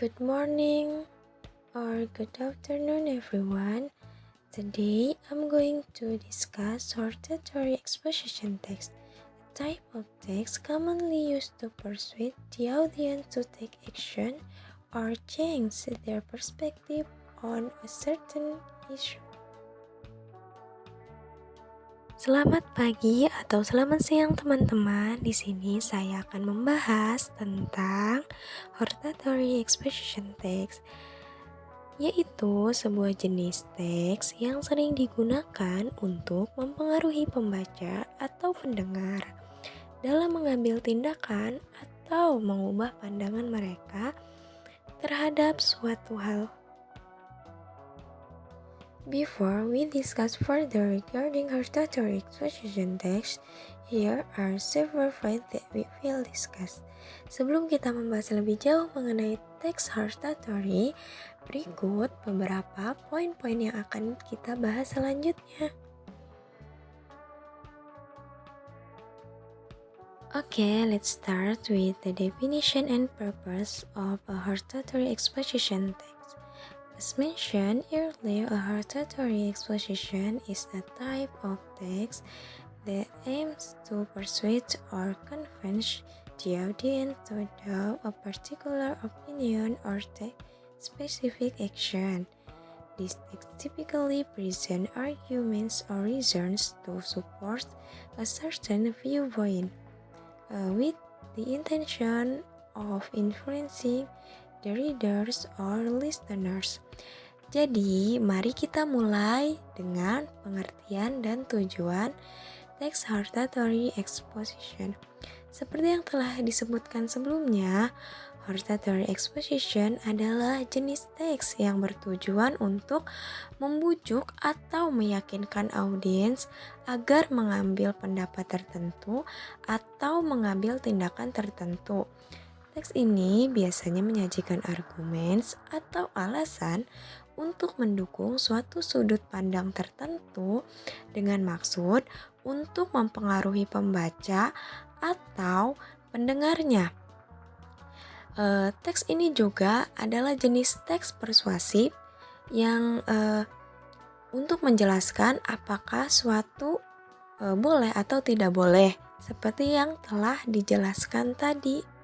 Good morning or good afternoon, everyone. Today I'm going to discuss hortatory exposition text, a type of text commonly used to persuade the audience to take action or change their perspective on a certain issue. Selamat pagi atau selamat siang teman-teman. Di sini saya akan membahas tentang hortatory exposition text, yaitu sebuah jenis teks yang sering digunakan untuk mempengaruhi pembaca atau pendengar dalam mengambil tindakan atau mengubah pandangan mereka terhadap suatu hal. Before we discuss further regarding hortatory exposition text, here are several points that we will discuss. Sebelum kita membahas lebih jauh mengenai teks hortatory, berikut beberapa poin-poin yang akan kita bahas selanjutnya. Okay, let's start with the definition and purpose of a hortatory exposition text. As mentioned earlier, a hortatory exposition is a type of text that aims to persuade or convince the audience to adopt a particular opinion or take specific action. These texts typically present arguments or reasons to support a certain viewpoint, with the intention of influencing the readers or listeners. Jadi, mari kita mulai dengan pengertian dan tujuan teks hortatory exposition. Seperti yang telah disebutkan sebelumnya, hortatory exposition adalah jenis teks yang bertujuan untuk membujuk atau meyakinkan audiens agar mengambil pendapat tertentu atau mengambil tindakan tertentu. Teks ini biasanya menyajikan argumen atau alasan untuk mendukung suatu sudut pandang tertentu dengan maksud untuk mempengaruhi pembaca atau pendengarnya. Teks ini juga adalah jenis teks persuasif yang untuk menjelaskan apakah suatu boleh atau tidak boleh, seperti yang telah dijelaskan tadi.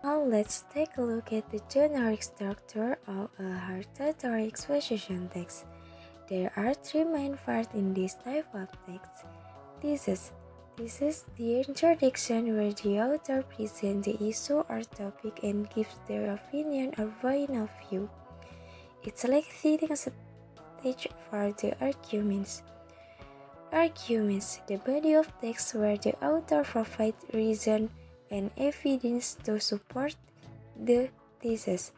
Now let's take a look at the generic structure of a hortatory exposition text. There are three main parts in this type of text. Thesis is the introduction where the author presents the issue or topic and gives their opinion or point of view. It's like setting a stage for the arguments. Arguments, the body of text where the author provides reason and evidence to support the thesis.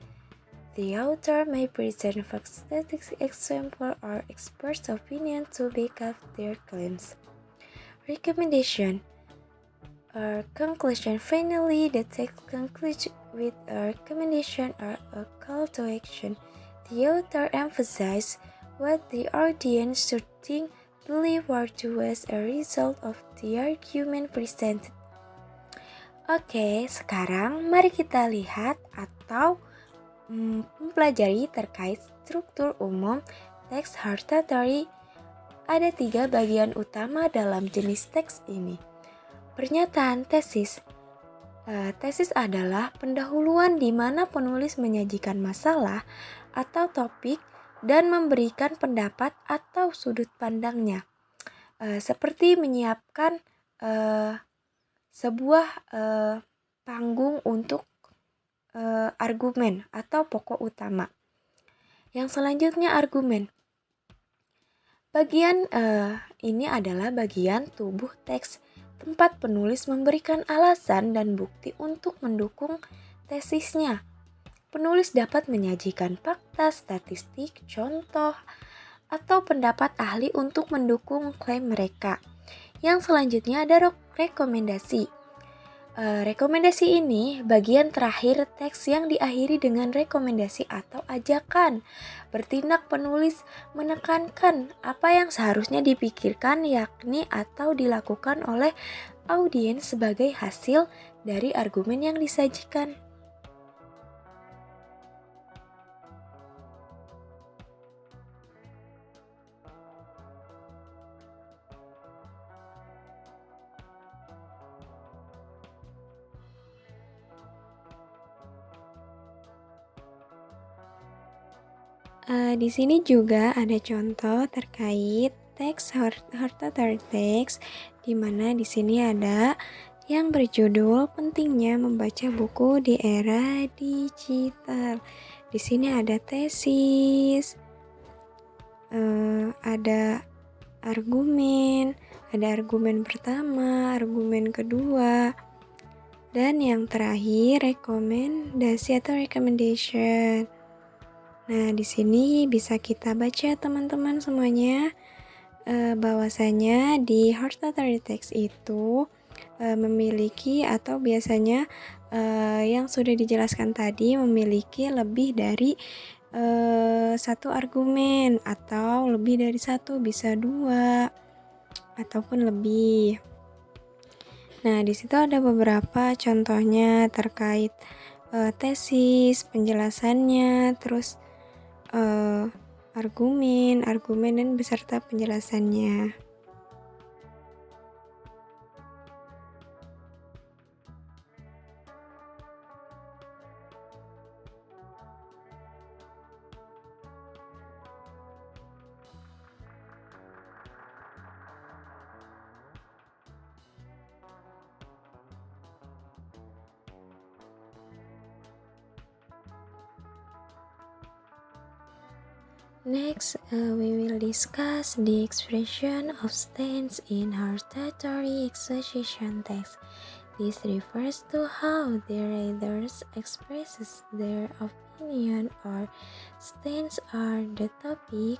The author may present fact-static example or expert opinion to back up their claims. Recommendation or conclusion. Finally, the text concludes with a recommendation or a call to action. The author emphasizes what the audience should think, believe, or do as a result of the argument presented. Oke, sekarang mari kita lihat atau mempelajari terkait struktur umum teks hortatory. Ada 3 bagian utama dalam jenis teks ini. Pernyataan tesis. Tesis adalah pendahuluan di mana penulis menyajikan masalah atau topik dan memberikan pendapat atau sudut pandangnya. Seperti menyiapkan sebuah panggung untuk argumen atau pokok utama. Yang selanjutnya argumen. Bagian ini adalah bagian tubuh teks, tempat penulis memberikan alasan dan bukti untuk mendukung tesisnya. Penulis dapat menyajikan fakta, statistik, contoh, atau pendapat ahli untuk mendukung klaim mereka. Yang selanjutnya ada rekomendasi. Rekomendasi ini bagian terakhir teks yang diakhiri dengan rekomendasi atau ajakan. Bertindak penulis menekankan apa yang seharusnya dipikirkan yakni atau dilakukan oleh audiens sebagai hasil dari argumen yang disajikan. Di sini juga ada contoh terkait teks Hortatory Text, di mana di sini ada yang berjudul pentingnya membaca buku di era digital. Di sini ada tesis, ada argumen pertama, argumen kedua, dan yang terakhir rekomendasi atau recommendation. Nah, di sini bisa kita baca teman-teman semuanya bahwasanya di Hortatory Text itu memiliki atau biasanya yang sudah dijelaskan tadi memiliki lebih dari satu argumen atau lebih dari satu, bisa dua ataupun lebih. Nah, di situ ada beberapa contohnya terkait tesis, penjelasannya, terus argumen dan beserta penjelasannya. Next, we will discuss the expression of stance in hortatory exposition text. This refers to how the readers expresses their opinion or stance on the topic.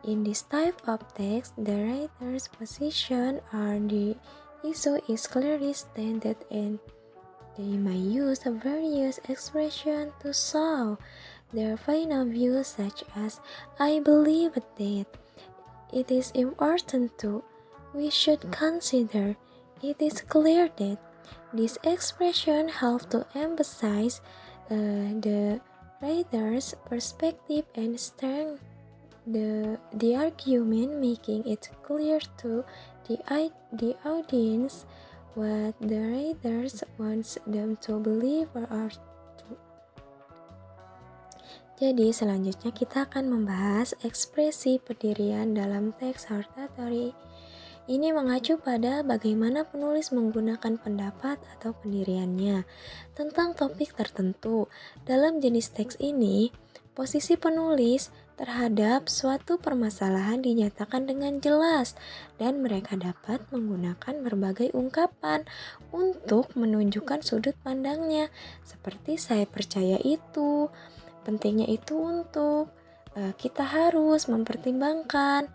In this type of text, the writer's position on the issue is clearly stated and they may use various expressions to show their final view, such as I believe that it is important to, we should consider, it is clear that. This expression helps to emphasize the writer's perspective and strengthen the argument, making it clear to the audience what the writers wants them to believe or to. Jadi selanjutnya kita akan membahas ekspresi pendirian dalam teks hortatory. Ini mengacu pada bagaimana penulis menggunakan pendapat atau pendiriannya tentang topik tertentu. Dalam jenis teks ini, posisi penulis terhadap suatu permasalahan dinyatakan dengan jelas dan mereka dapat menggunakan berbagai ungkapan untuk menunjukkan sudut pandangnya, seperti saya percaya itu, pentingnya itu untuk, kita harus mempertimbangkan.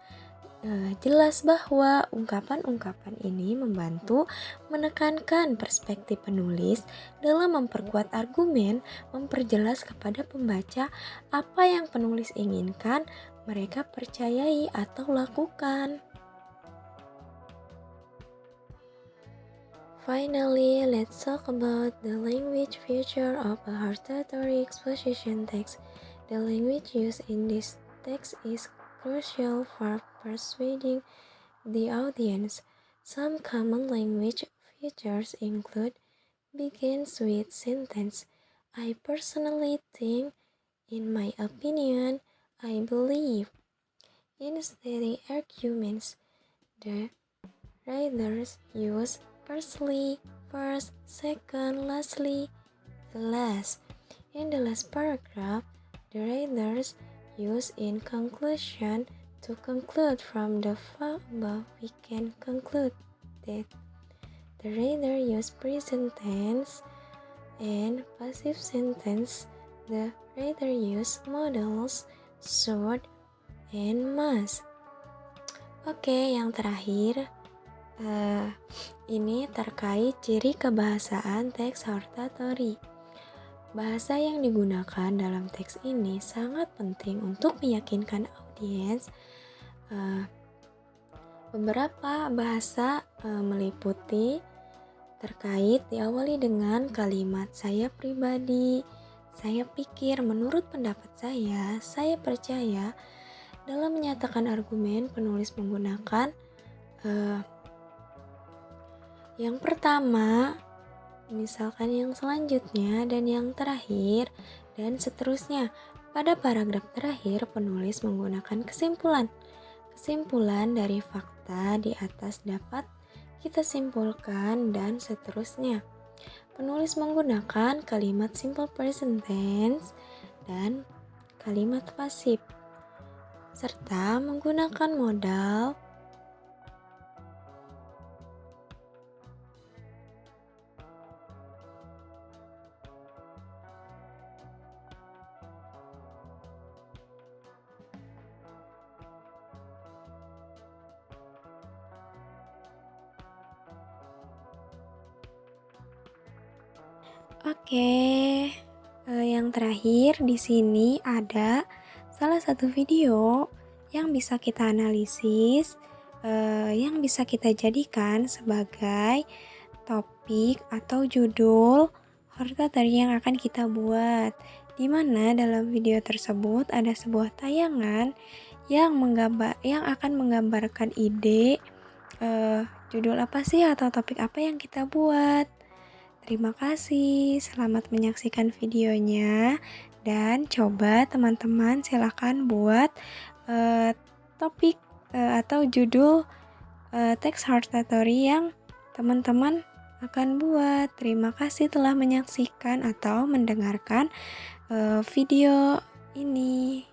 Jelas bahwa ungkapan-ungkapan ini membantu menekankan perspektif penulis dalam memperkuat argumen, memperjelas kepada pembaca apa yang penulis inginkan mereka percayai atau lakukan. Finally, let's talk about the language feature of a hortatory exposition text. The language used in this text is crucial for persuading the audience. Some common language features include begins with sentence. I personally think, in my opinion, I believe. Instead of arguments, the writers use firstly, first, second, lastly, the last. In the last paragraph, the writers use in conclusion. To conclude from the above, we can conclude that the writer used present tense and passive sentence. The writer used modals, should, and mass. Oke, yang terakhir, ini terkait ciri kebahasaan teks hortatory. Bahasa yang digunakan dalam teks ini sangat penting untuk meyakinkan audiens. Beberapa bahasa meliputi terkait diawali dengan kalimat saya pribadi, saya pikir, menurut pendapat saya percaya. Dalam menyatakan argumen, penulis menggunakan yang pertama, misalkan yang selanjutnya, dan yang terakhir, dan seterusnya. Pada paragraf terakhir, penulis menggunakan kesimpulan. Kesimpulan dari fakta di atas dapat kita simpulkan, dan seterusnya. Penulis menggunakan kalimat simple present tense dan kalimat pasif, serta menggunakan modal yang terakhir di sini ada salah satu video yang bisa kita analisis, yang bisa kita jadikan sebagai topik atau judul hortatory yang akan kita buat. Di mana dalam video tersebut ada sebuah tayangan yang akan menggambarkan ide judul apa sih atau topik apa yang kita buat. Terima kasih, selamat menyaksikan videonya, dan coba teman-teman silakan buat topik atau judul teks hortatory yang teman-teman akan buat. Terima kasih telah menyaksikan atau mendengarkan video ini.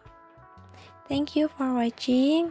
Thank you for watching.